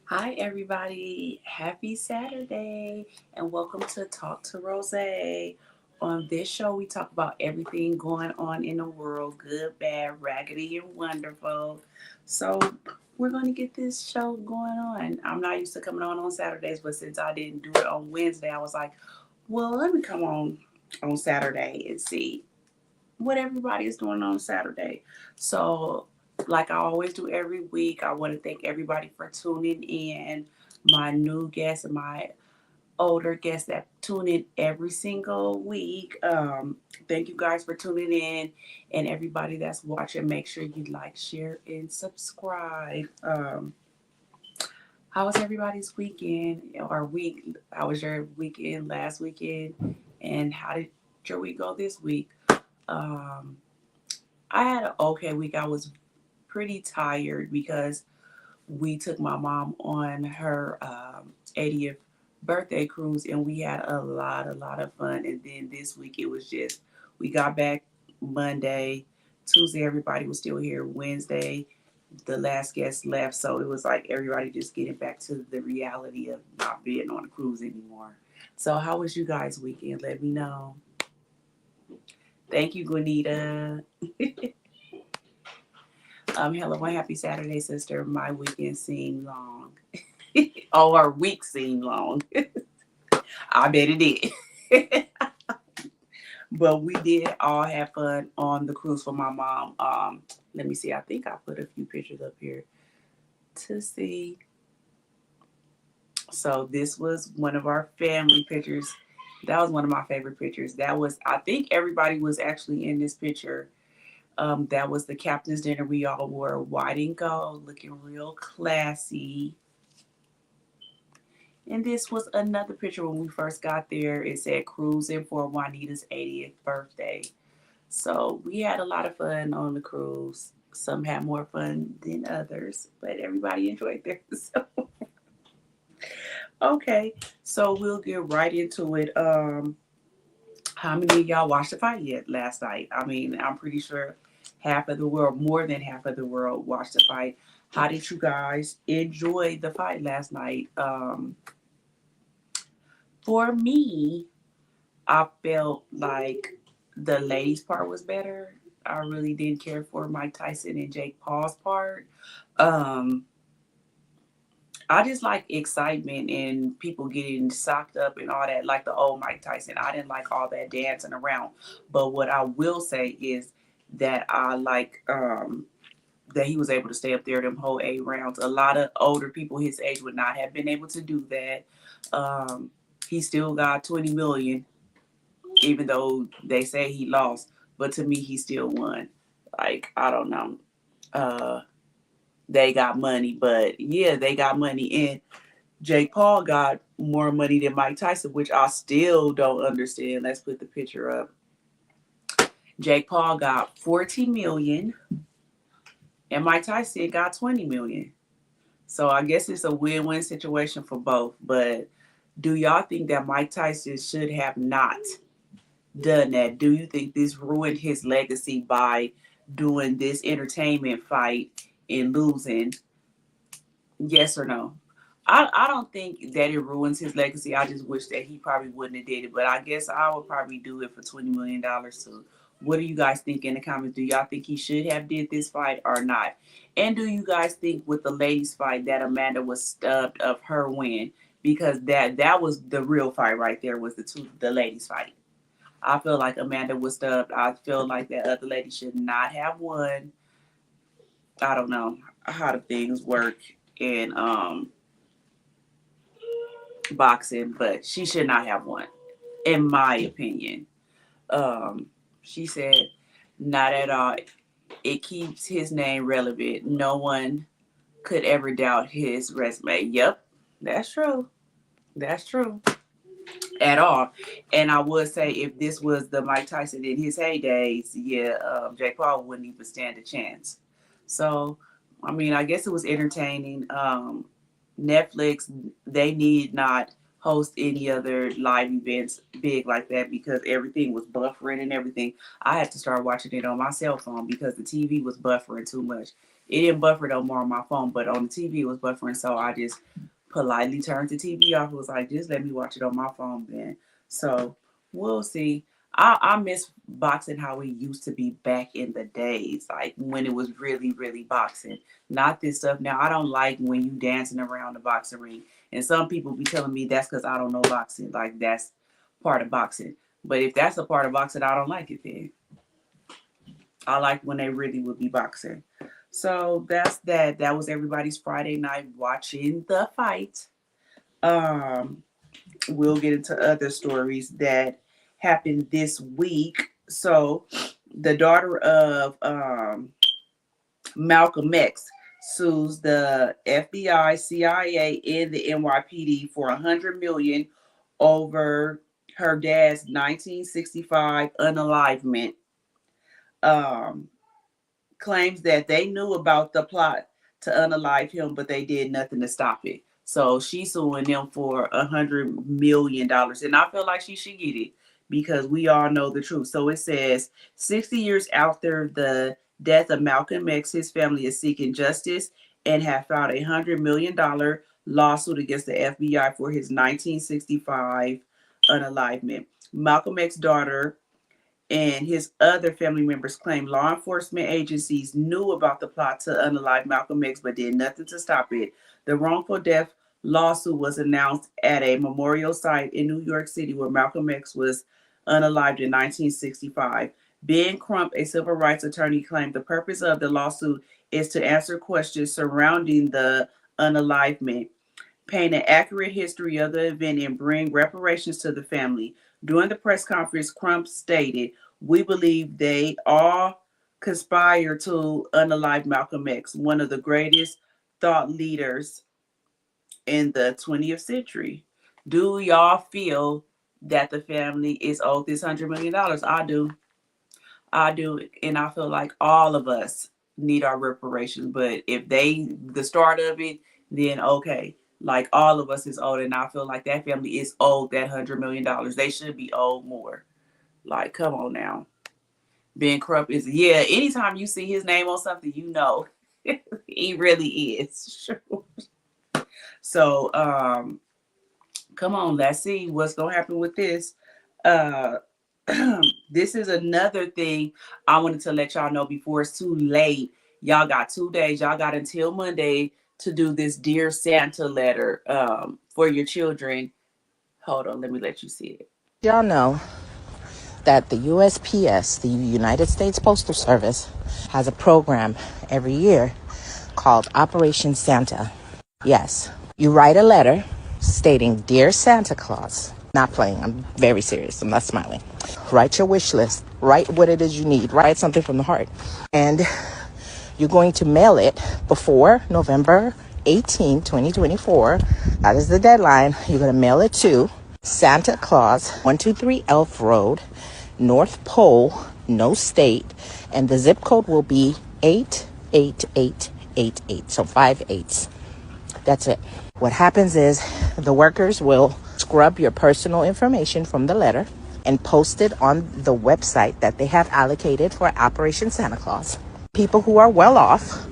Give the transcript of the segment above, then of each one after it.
Hi, everybody. Happy Saturday, and welcome to Talk to Rose. On this show, we talk about everything going on in the world, good, bad, raggedy, and wonderful. So, we're going to get this show going on. I'm not used to coming on Saturdays, but since I didn't do it on Wednesday, I was like, well, let me come on Saturday and see what everybody is doing on Saturday. So, like I always do every week, I want to thank everybody for tuning in. My new guests and my older guests that tune in every single week. Thank you guys for tuning in, and everybody that's watching, make sure you like, share, and subscribe. How was everybody's weekend or week? How was your weekend last weekend, and how did your week go this week? Um, I had an okay week. I was pretty tired because we took my mom on her 80th birthday cruise and we had a lot of fun. And then this week it was just, we got back Monday, Tuesday, everybody was still here. Wednesday, the last guest left. So it was like everybody just getting back to the reality of not being on a cruise anymore. So, how was you guys' weekend? Let me know. Thank you, Gwenita. Hello, my happy Saturday, sister. My weekend seemed long. Oh, our week seemed long. I bet it did. But we did all have fun on the cruise for my mom. Let me see. I think I put a few pictures up here to see. So this was one of our family pictures. That was one of my favorite pictures. That was, I think everybody was actually in this picture. That was the captain's dinner. We all wore white and gold, looking real classy. And this was another picture when we first got there. It said cruising for Juanita's 80th birthday. So we had a lot of fun on the cruise. Some had more fun than others, but everybody enjoyed theirs. So, okay, so we'll get right into it. How many of y'all watched the fight yet last night? I mean, I'm pretty sure half of the world, more than half of the world, watched the fight. How did you guys enjoy the fight last night? For me, I felt like the ladies' part was better. I really didn't care for Mike Tyson and Jake Paul's part. Um, I just like excitement and people getting socked up and all that, like the old Mike Tyson. I didn't like all that dancing around. But what I will say is that I like that he was able to stay up there them whole 8 rounds. A lot of older people his age would not have been able to do that. Um, he still got 20 million, even though they say he lost. But to me, he still won. Like, I don't know. Uh, they got money, but yeah, they got money. And Jake Paul got more money than Mike Tyson, which I still don't understand. Let's put the picture up. Jake Paul got 14 million and Mike Tyson got 20 million. So I guess it's a win-win situation for both. But do y'all think that Mike Tyson should have not done that? Do you think this ruined his legacy by doing this entertainment fight and losing? Yes or no? I don't think that it ruins his legacy. I just wish that he probably wouldn't have did it. But I guess I would probably do it for $20 million too. What do you guys think in the comments? Do y'all think he should have did this fight or not? And do you guys think with the ladies fight that Amanda was stubbed of her win? Because that was the real fight right there, was the ladies fight. I feel like Amanda was stubbed. I feel like that other lady should not have won. I don't know how the things work in boxing, but she should not have won, in my opinion. Um, she said, not at all. It keeps his name relevant. No one could ever doubt his resume. Yep, that's true. That's true. At all. And I would say if this was the Mike Tyson in his heydays, yeah, Jake Paul wouldn't even stand a chance. So, I mean, I guess it was entertaining. Netflix, they need not host any other live events big like that because everything was buffering and everything. I had to start watching it on my cell phone because the TV was buffering too much. It didn't buffer no more on my phone, but on the TV it was buffering. So I just politely turned the TV off. It was like, just let me watch it on my phone then. So we'll see. I miss boxing how it used to be back in the days, like when it was really, really boxing. Not this stuff now. I don't like when you dancing around the boxing ring. And some people be telling me that's because I don't know boxing. Like that's part of boxing. But if that's a part of boxing, I don't like it then. I like when they really would be boxing. So that's that. That was everybody's Friday night watching the fight. Um, we'll get into other stories that happened this week. So the daughter of Malcolm X sues the FBI, CIA, and the NYPD for 100 million over her dad's 1965 unalivement. Um, Claims that they knew about the plot to unalive him, but they did nothing to stop it. So she's suing them for $100 million, and I feel like she should get it because we all know the truth. So it says 60 years after the death of Malcolm X, his family is seeking justice and have filed $100 million lawsuit against the FBI for his 1965 unalivement. Malcolm X's daughter and his other family members claim law enforcement agencies knew about the plot to unalive Malcolm X but did nothing to stop it. The wrongful death lawsuit was announced at a memorial site in New York City where Malcolm X was unalived in 1965. Ben Crump, a civil rights attorney, claimed the purpose of the lawsuit is to answer questions surrounding the unalivement, paint an accurate history of the event, and bring reparations to the family. During the press conference, Crump stated, "We believe they all conspire to unalive Malcolm X, one of the greatest thought leaders in the 20th century." Do y'all feel that the family is owed this $100 million? I do. I do. And I feel like all of us need our reparations. But if the start of it, then okay. Like all of us is owed. And I feel like that family is owed that $100 million. They should be owed more. Like, come on now. Ben Crump is, yeah, anytime you see his name on something, you know he really is. Sure. So, come on, let's see what's going to happen with this. Uh, this is another thing I wanted to let y'all know before it's too late. Y'all got 2 days. Y'all got until Monday to do this Dear Santa letter for your children. Hold on, let me let you see it. Y'all know that the USPS, the United States Postal Service, has a program every year called Operation Santa. Yes, you write a letter stating, "Dear Santa Claus." Not playing, I'm very serious, I'm not smiling. Write your wish list, write what it is you need, write something from the heart. And you're going to mail it before November 18, 2024. That is the deadline. You're going to mail it to Santa Claus, 123 Elf Road, North Pole, no state, and the zip code will be 88888. So 5 8s. That's it. What happens is the workers will scrub your personal information from the letter and post it on the website that they have allocated for Operation Santa Claus. People who are well off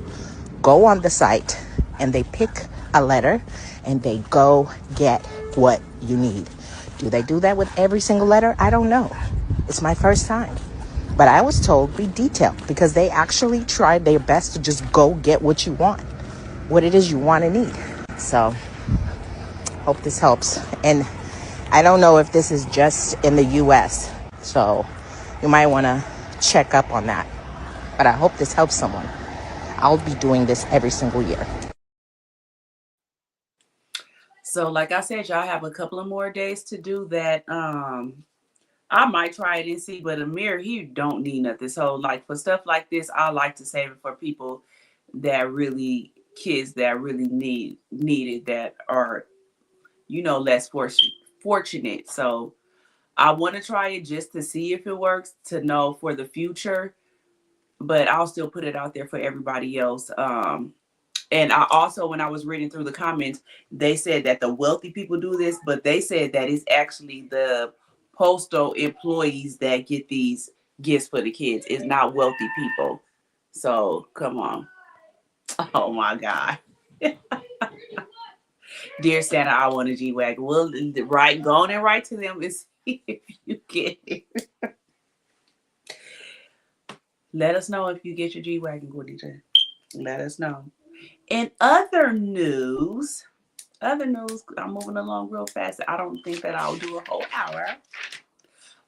go on the site and they pick a letter and they go get what you need. Do they do that with every single letter? I don't know. It's my first time. But I was told be detailed because they actually tried their best to just go get what you want, what it is you want and need. So hope this helps. And I don't know if this is just in the US, so you might want to check up on that. But I hope this helps someone. I'll be doing this every single year. So like I said, y'all have a couple of more days to do that. I might try it and see, but Amir, he don't need nothing. So like for stuff like this, I like to save it for people that really kids that really need it, that are, less fortunate. So I want to try it just to see if it works, to know for the future, but I'll still put it out there for everybody else. And I also, when I was reading through the comments, they said that the wealthy people do this, but they said that it's actually the postal employees that get these gifts for the kids. It's not wealthy people. So come on. Oh my God. Dear Santa, I want a G Wagon. Well, right, go on and write to them and see if you get it. Let us know if you get your G Wagon, Gordita. Let us know. In other news, I'm moving along real fast. I don't think that I'll do a whole hour.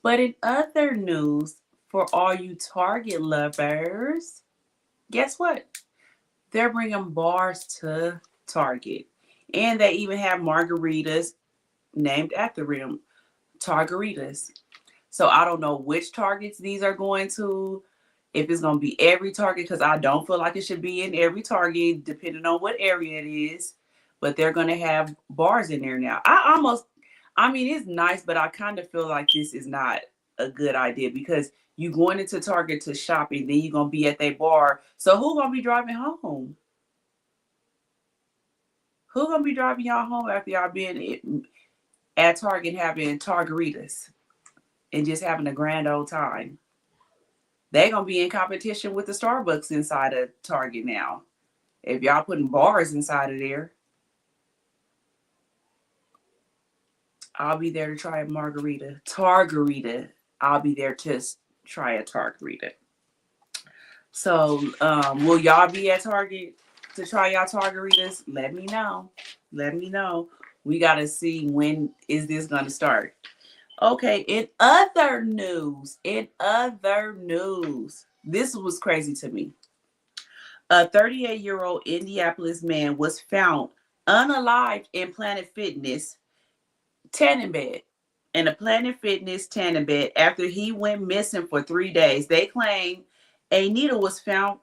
But in other news, for all you Target lovers, guess what? They're bringing bars to Target. And they even have margaritas named after them, Targaritas. So I don't know which Targets these are going to, if it's going to be every Target, because I don't feel like it should be in every Target, depending on what area it is. But they're going to have bars in there now. I mean, it's nice, but I kind of feel like this is not a good idea, because you going into Target to shop and then you're going to be at their bar. So who going to be driving home? Who going to be driving y'all home after y'all being at Target having Targaritas and just having a grand old time? They're going to be in competition with the Starbucks inside of Target now. If y'all putting bars inside of there, I'll be there to try a margarita. Targarita. I'll be there to try a Targarita. So, will y'all be at Target to try y'all Targaritas? Let me know. Let me know. We got to see, when is this going to start. Okay, in other news, this was crazy to me. A 38-year-old Indianapolis man was found unalived in Planet Fitness tanning bed. In a Planet Fitness tanning bed after he went missing for 3 days. They claim a needle was found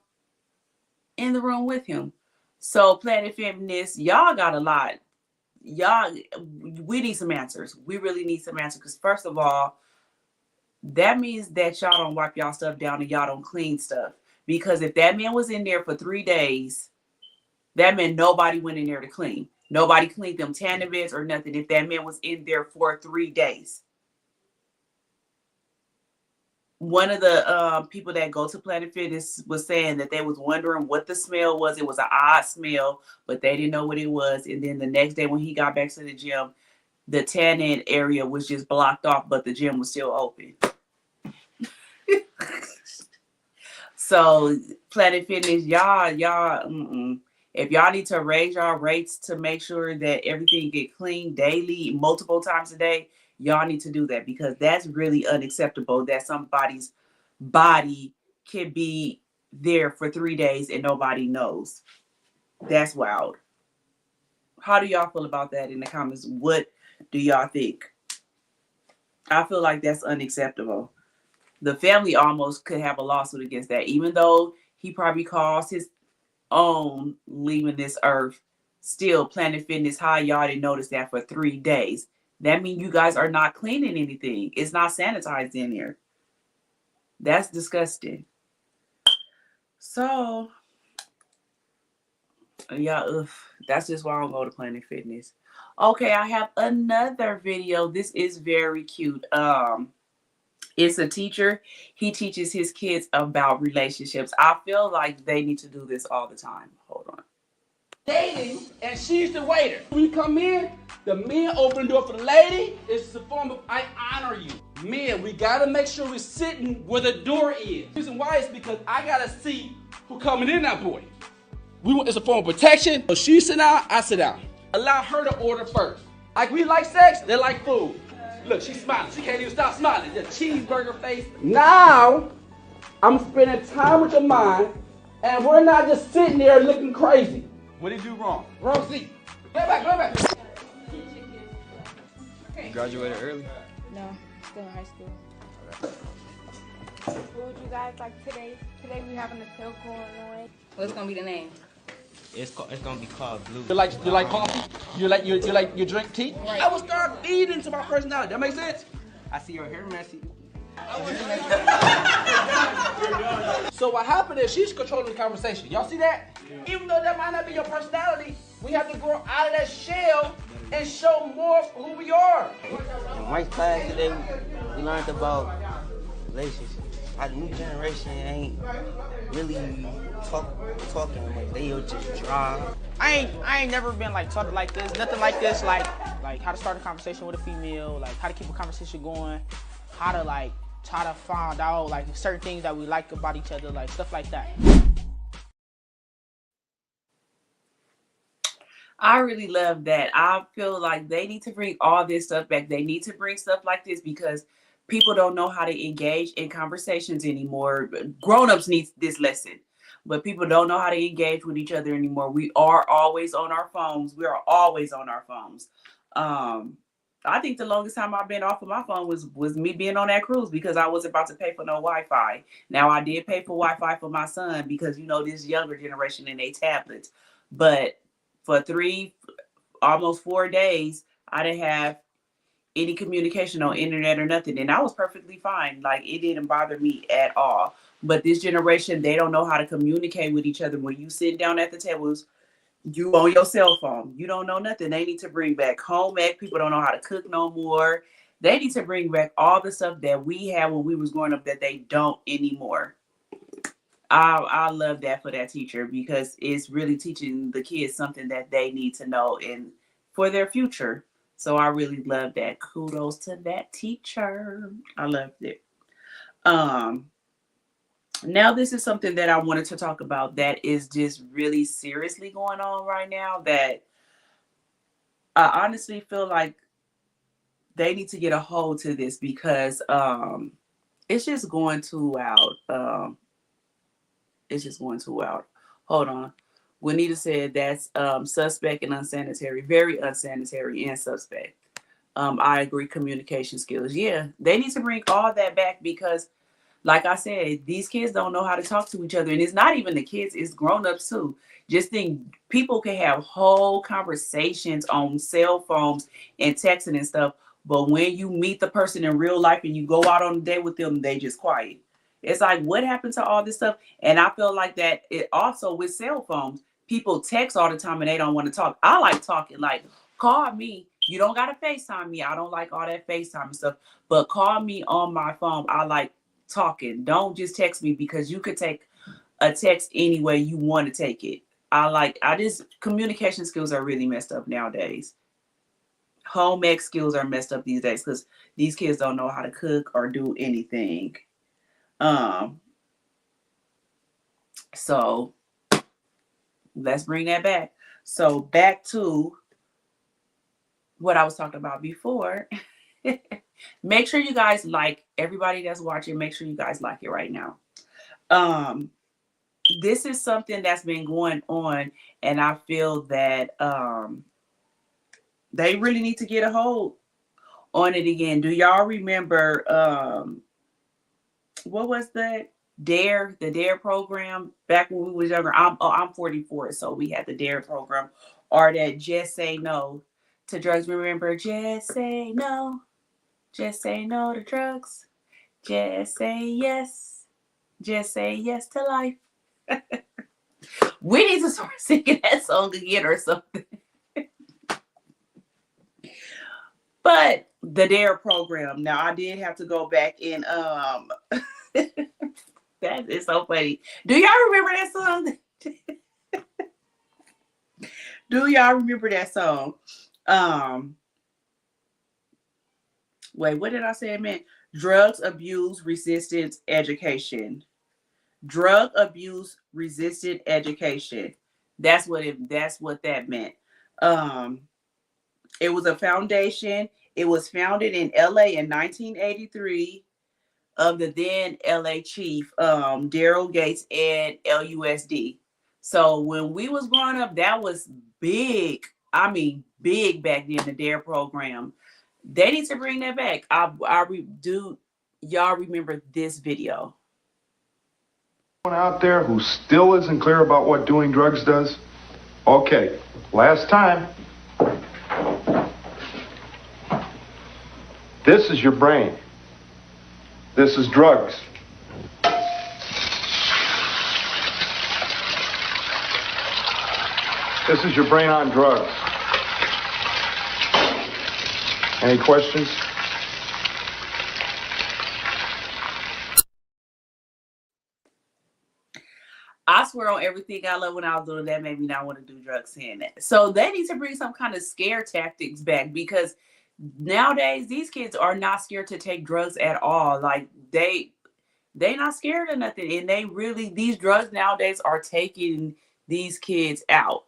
in the room with him. So Planet Fitness, y'all got a lot. Y'all, we need some answers. We really need some answers, because first of all, that means that y'all don't wipe y'all stuff down and y'all don't clean stuff. Because if that man was in there for 3 days, that meant nobody went in there to clean. Nobody cleaned them tanning beds or nothing if that man was in there for 3 days. One of the people that go to Planet Fitness was saying that they was wondering what the smell was. It was an odd smell, but they didn't know what it was. And then the next day when he got back to the gym, the tanning area was just blocked off, but the gym was still open. So Planet Fitness, y'all, if y'all need to raise y'all rates to make sure that everything get cleaned daily, multiple times a day, y'all need to do that, because that's really unacceptable that somebody's body can be there for 3 days and nobody knows. That's wild. How do y'all feel about that in the comments? What do y'all think? I feel like that's unacceptable. The family almost could have a lawsuit against that, even though he probably caused his own leaving this earth. Still, Planet Fitness, how y'all didn't notice that for 3 days? That means you guys are not cleaning anything. It's not sanitized in there. That's disgusting. So, yeah, that's just why I don't go to Planet Fitness. Okay, I have another video. This is very cute. It's a teacher. He teaches his kids about relationships. I feel like they need to do this all the time. Hold on. Dating, and she's the waiter. We come in, The men open the door for the lady. It's a form of I honor you. Men, we gotta make sure we're sitting where the door is. The reason why is because I gotta see who coming in that boy. It's a form of protection. So she sit down, I sit down. Allow her to order first. Like we like sex, they like food. Look, she's smiling. She can't even stop smiling. The cheeseburger face. Now, I'm spending time with your mind, and we're not just sitting there looking crazy. What did you do wrong? Wrong seat. Go back. You graduated early? No, still in high school. What would you guys like today? Today we having a sale going on. What's gonna be the name? It's gonna be called Blue. You like coffee? You drink tea? Right. I will start feeding to my personality. That makes sense? I see your hair messy. So what happened is she's controlling the conversation. Y'all see that? Yeah. Even though that might not be your personality, we have to grow out of that shell and show more of who we are. In Mike's class today, we learned about relationships. How the new generation ain't really talking much. They just drive. I ain't never been like taught like this, nothing like this, like how to start a conversation with a female, like how to keep a conversation going, how to like try to find out like certain things that we like about each other, like stuff like that. I really love that. I feel like they need to bring all this stuff back. They need to bring stuff like this because people don't know how to engage in conversations anymore. Grown-ups need this lesson, but people don't know how to engage with each other anymore. We are always on our phones. We are always on our phones. I think the longest time I've been off of my phone was me being on that cruise because I wasn't about to pay for no Wi-Fi. Now I did pay for Wi-Fi for my son because, you know, this younger generation and they tablets. But for almost 4 days, I didn't have any communication on internet or nothing. And I was perfectly fine. Like, it didn't bother me at all. But this generation, they don't know how to communicate with each other. When you sit down at the tables, you on your cell phone. You don't know nothing. They need to bring back home ec. People don't know how to cook no more. They need to bring back all the stuff that we had when we was growing up that they don't anymore. I love that for that teacher because it's really teaching the kids something that they need to know and for their future. So I really love that. Kudos to that teacher. I loved it. Now this is something that I wanted to talk about that is just really seriously going on right now that I honestly feel like they need to get a hold to this because it's just going too out. It's just going too out. Hold on. Juanita said that's suspect and unsanitary, very unsanitary and suspect. I agree. Communication skills. Yeah, they need to bring all that back because, like I said, these kids don't know how to talk to each other. And it's not even the kids, it's grown-ups too. Just think people can have whole conversations on cell phones and texting and stuff. But when you meet the person in real life and you go out on a date with them, they just quiet. It's like, what happened to all this stuff? And I feel like that it also with cell phones, people text all the time and they don't want to talk. I like talking, like, call me. You don't got to FaceTime me. I don't like all that FaceTime and stuff. But call me on my phone. I like talking. Don't just text me because you could take a text any way you want to take it. Communication skills are really messed up nowadays. Home ec skills are messed up these days because these kids don't know how to cook or do anything. So let's bring that back. So back to what I was talking about before. Make sure you guys like everybody that's watching. Make sure you guys like it right now. This is something that's been going on, and I feel that they really need to get a hold on it again. Do y'all remember what was that? The DARE program back when we was younger. I'm 44, so we had the DARE program, or that Just Say No to Drugs. Remember, just say no to drugs, just say yes to life. We need to start singing that song again or something. But the DARE program. Now I did have to go back and that is so funny. Do y'all remember that song? Do y'all remember that song? Um, Wait, what did I say it meant? Drugs abuse resistance education. Drug abuse resistant education. That's what that meant. Um, it was a foundation. It was founded in LA in 1983 of the then LA chief, Daryl Gates and LUSD. So when we was growing up, that was big. I mean, big back then, the DARE program. They need to bring that back. Do y'all remember this video? Out there who still isn't clear about what doing drugs does? Okay, last time. This is your brain. This is drugs. This is your brain on drugs. Any questions? I swear on everything I love when I was doing that made me not want to do drugs saying that. So they need to bring some kind of scare tactics back because nowadays these kids are not scared to take drugs at all. Like they not scared of nothing. And they really these drugs nowadays are taking these kids out.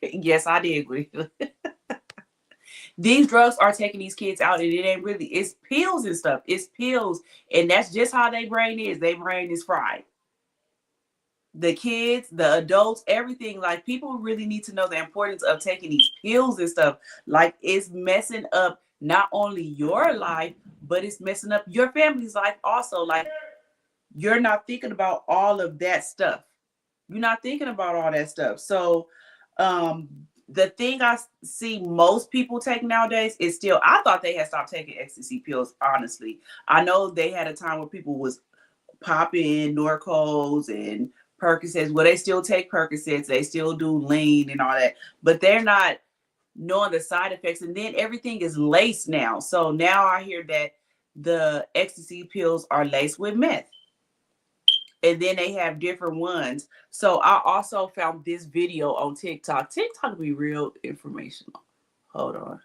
Yes, I did agree. These drugs are taking these kids out, and it ain't really, it's pills and stuff. It's pills. And that's just how their brain is. Their brain is fried. The kids, the adults, everything. Like, people really need to know the importance of taking these pills and stuff. Like, it's messing up not only your life, but it's messing up your family's life also. Like, you're not thinking about all of that stuff. You're not thinking about all that stuff. So, the thing I see most people take nowadays is still, I thought they had stopped taking ecstasy pills, honestly. I know they had a time where people was popping Norcos and Percocets. Well, they still take Percocets. They still do lean and all that. But they're not knowing the side effects. And then everything is laced now. So now I hear that the ecstasy pills are laced with meth. And then they have different ones. So I also found this video on TikTok. TikTok be real informational. Hold on.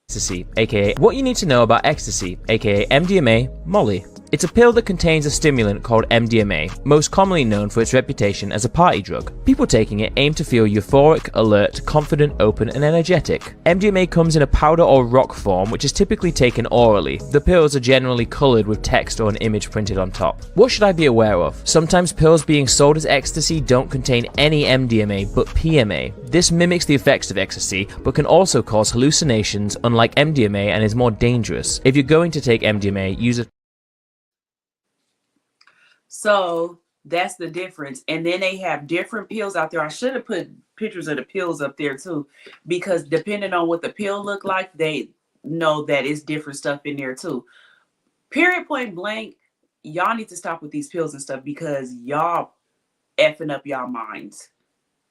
Ecstasy, aka what you need to know about ecstasy, aka MDMA, Molly. It's a pill that contains a stimulant called MDMA, most commonly known for its reputation as a party drug. People taking it aim to feel euphoric, alert, confident, open, and energetic. MDMA comes in a powder or rock form, which is typically taken orally. The pills are generally coloured with text or an image printed on top. What should I be aware of? Sometimes pills being sold as ecstasy don't contain any MDMA but PMA. This mimics the effects of ecstasy, but can also cause hallucinations, unlike MDMA, and is more dangerous. If you're going to take MDMA, use a So that's the difference. And then they have different pills out there. I should have put pictures of the pills up there too, because depending on what the pill look like, they know that it's different stuff in there too. Period, point blank, y'all need to stop with these pills and stuff because y'all effing up y'all minds.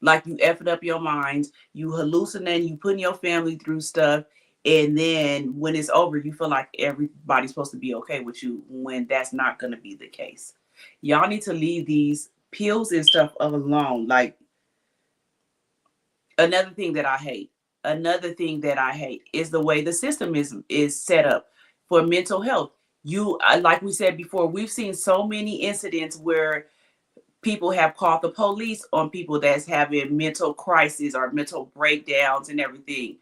Like, you effing up your minds, you hallucinating, you putting your family through stuff. And then when it's over, you feel like everybody's supposed to be okay with you when that's not going to be the case. Y'all need to leave these pills and stuff alone. Like, another thing that I hate is the way the system is set up for mental health. Like we said before, we've seen so many incidents where people have called the police on people that's having mental crises or mental breakdowns and everything.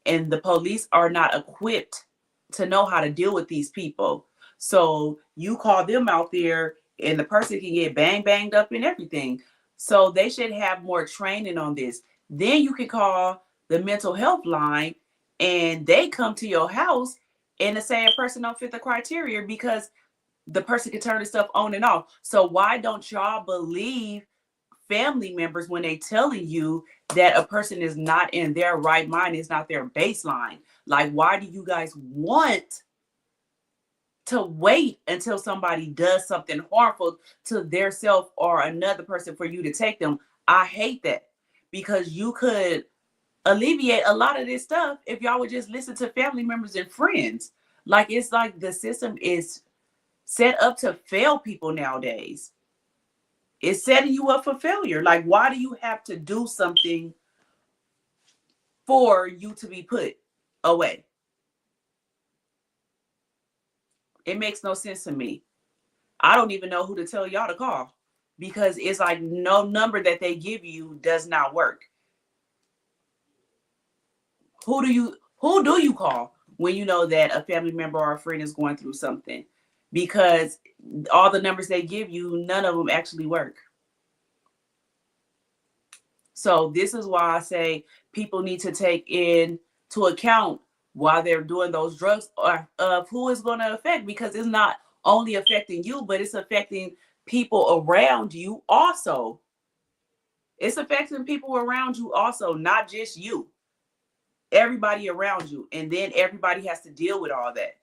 And the police are not equipped to know how to deal with these people. So you call them out there and the person can get banged up and everything. So they should have more training on this. Then you can call the mental health line and they come to your house and say a person don't fit the criteria because the person can turn this stuff on and off. So why don't y'all believe family members when they telling you that a person is not in their right mind, is not their baseline? Like, why do you guys want to wait until somebody does something harmful to their self or another person for you to take them? I hate that, because you could alleviate a lot of this stuff if y'all would just listen to family members and friends. Like, it's like the system is set up to fail people nowadays. It's setting you up for failure. Like, why do you have to do something for you to be put away. It makes no sense to me. I don't even know who to tell y'all to call, because it's like no number that they give you does not work. Who do you call when you know that a family member or a friend is going through something? Because all the numbers they give you, none of them actually work. So this is why I say people need to take into account while they're doing those drugs of who is going to affect, because it's not only affecting you, but it's affecting people around you also. It's affecting people around you also, not just you. Everybody around you, and then everybody has to deal with all that.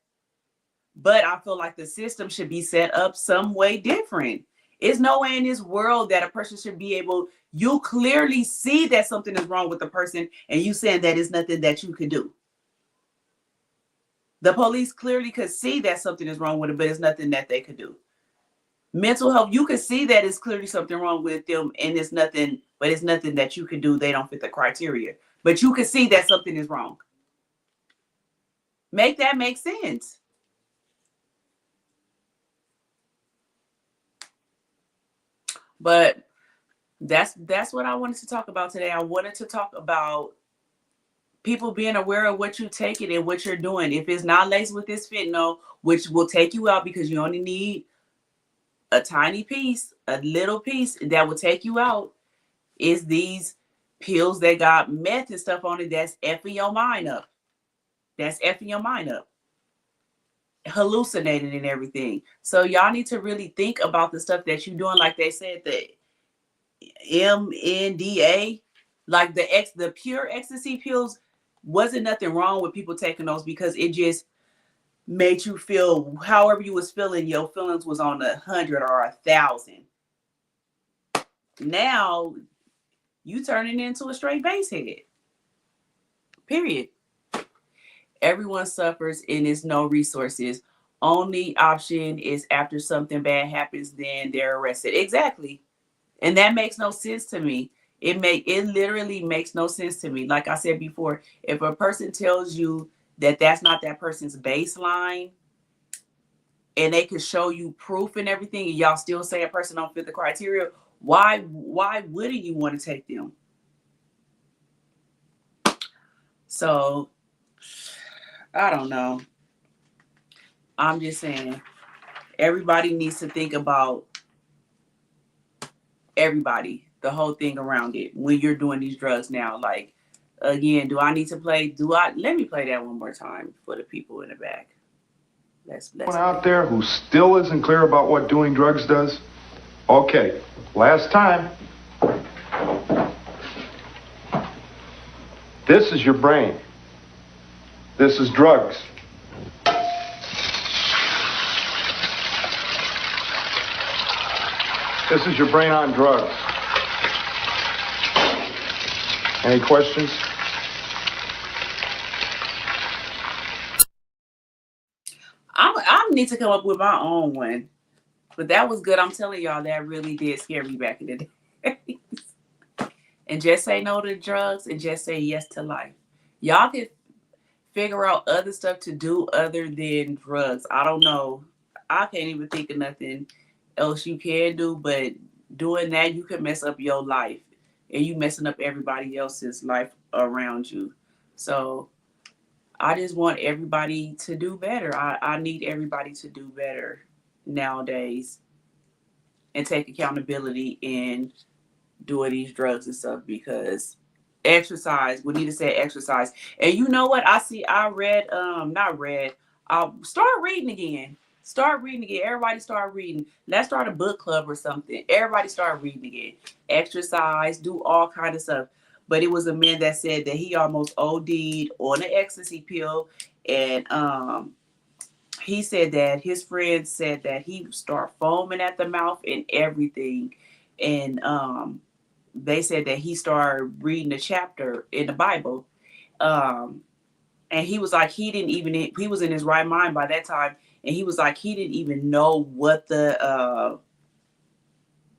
But I feel like the system should be set up some way different. It's no way in this world that a person should be able, you clearly see that something is wrong with the person, and you saying that is nothing that you could do. The police clearly could see that something is wrong with it, but it's nothing that they could do. Mental health, you could see that it's clearly something wrong with them, and it's nothing that you could do. They don't fit the criteria, but you could see that something is wrong. Make that make sense. But that's what I wanted to talk about today. I wanted to talk about people being aware of what you're taking and what you're doing. If it's not laced with this fentanyl, which will take you out because you only need a tiny piece, a little piece that will take you out, is these pills that got meth and stuff on it that's effing your mind up. That's effing your mind up. Hallucinating and everything. So y'all need to really think about the stuff that you're doing. Like they said, the MNDA, like the pure ecstasy pills, wasn't nothing wrong with people taking those, because it just made you feel however you was feeling. Your feelings was on 100 or 1,000. Now you turning into a straight basehead. Period. Everyone suffers and there's no resources. Only option is after something bad happens, then they're arrested. Exactly. And that makes no sense to me. It literally makes no sense to me. Like I said before, if a person tells you that that's not that person's baseline, and they could show you proof and everything, and y'all still say a person don't fit the criteria, why wouldn't you want to take them? So I don't know. I'm just saying, everybody needs to think about everybody, the whole thing around it when you're doing these drugs now. Like, again, do I need to play? Let me play that one more time for the people in the back. Let's Anyone out there who still isn't clear about what doing drugs does? Okay, last time. This is your brain. This is drugs. This is your brain on drugs. Any questions? I need to come up with my own one. But that was good. I'm telling y'all, that really did scare me back in the day. And just say no to drugs and just say yes to life. Y'all can figure out other stuff to do other than drugs. I don't know. I can't even think of nothing else you can do, but doing that, you can mess up your life, and you messing up everybody else's life around you. So I just want everybody to do better. I need everybody to do better nowadays and take accountability in doing these drugs and stuff, because exercise, we need to say exercise. And you know what? I'll start reading again. Everybody start reading. Let's start a book club or something. Everybody start reading again. Exercise, do all kind of stuff. But it was a man that said that he almost OD'd on an ecstasy pill. And he said that his friends said that he would start foaming at the mouth and everything. And they said that he started reading a chapter in the Bible. And he was like, he was in his right mind by that time. And he was like, he didn't even know what it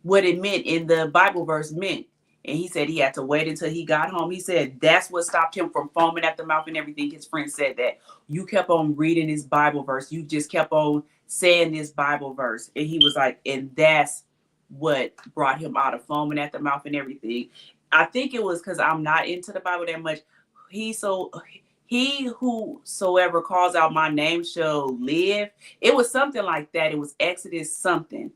meant in the Bible verse meant. And he said he had to wait until he got home. He said that's what stopped him from foaming at the mouth and everything. His friend said that you kept on reading this Bible verse. You just kept on saying this Bible verse. And he was like, and that's what brought him out of foaming at the mouth and everything. I think it was because I'm not into the Bible that much. He whosoever calls out my name shall live. It was something like that. It was Exodus something.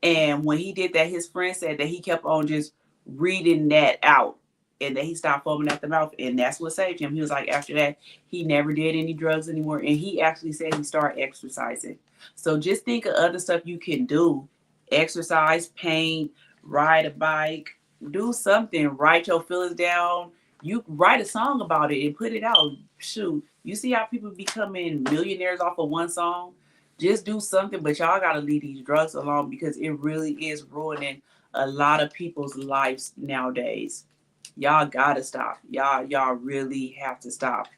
And when he did that, his friend said that he kept on just reading that out and that he stopped foaming at the mouth. And that's what saved him. He was like, after that, he never did any drugs anymore. And he actually said he started exercising. So just think of other stuff you can do: exercise, paint, ride a bike, do something, write your feelings down. You write a song about it and put it out. Shoot, you see how people becoming millionaires off of one song? Just do something, but y'all gotta leave these drugs alone because it really is ruining a lot of people's lives nowadays. Y'all gotta stop. Y'all really have to stop.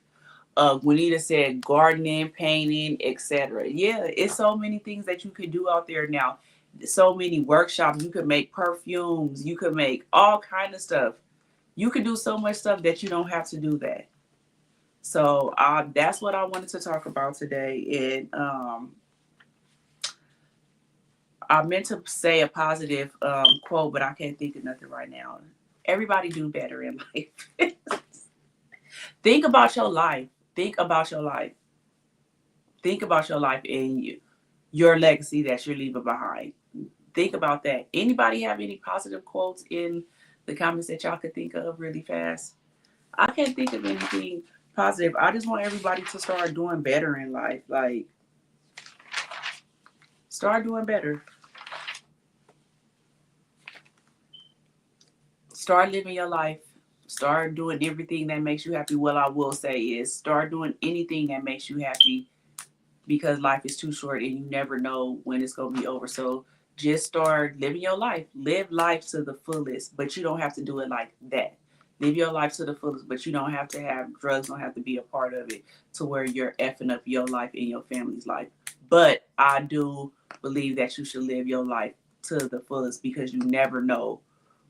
Juanita said gardening, painting, etc. Yeah, it's so many things that you could do out there now. So many workshops. You could make perfumes. You could make all kind of stuff. You could do so much stuff that you don't have to do that. So that's what I wanted to talk about today. And I meant to say a positive quote, but I can't think of nothing right now. Everybody do better in life. Think about your life. Think about your life. Think about your life and your legacy that you're leaving behind. Think about that. Anybody have any positive quotes in the comments that y'all could think of really fast? I can't think of anything positive. I just want everybody to start doing better in life. Like, start doing better. Start living your life. Start doing everything that makes you happy. What I will say is start doing anything that makes you happy because life is too short and you never know when it's going to be over. So just start living your life. Live life to the fullest, but you don't have to do it like that. Live your life to the fullest, but you don't have to have drugs, don't have to be a part of it to where you're effing up your life and your family's life. But I do believe that you should live your life to the fullest because you never know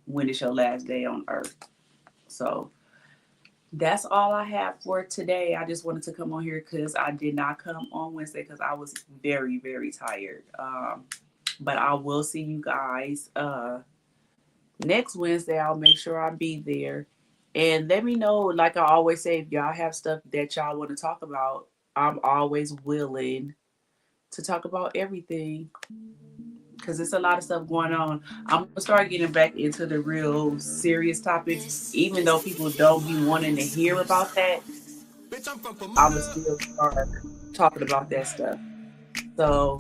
when it's your last day on earth. So that's all I have for today. I just wanted to come on here because I did not come on Wednesday because I was very, very tired. But I will see you guys next Wednesday. I'll make sure I be there. And let me know, like I always say, if y'all have stuff that y'all want to talk about, I'm always willing to talk about everything because there's a lot of stuff going on. I'm gonna start getting back into the real serious topics, even though people don't be wanting to hear about that. I'm gonna still start talking about that stuff. So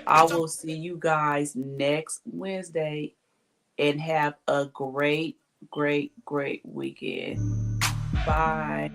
I will see you guys next Wednesday and have a great, great, great weekend. Bye.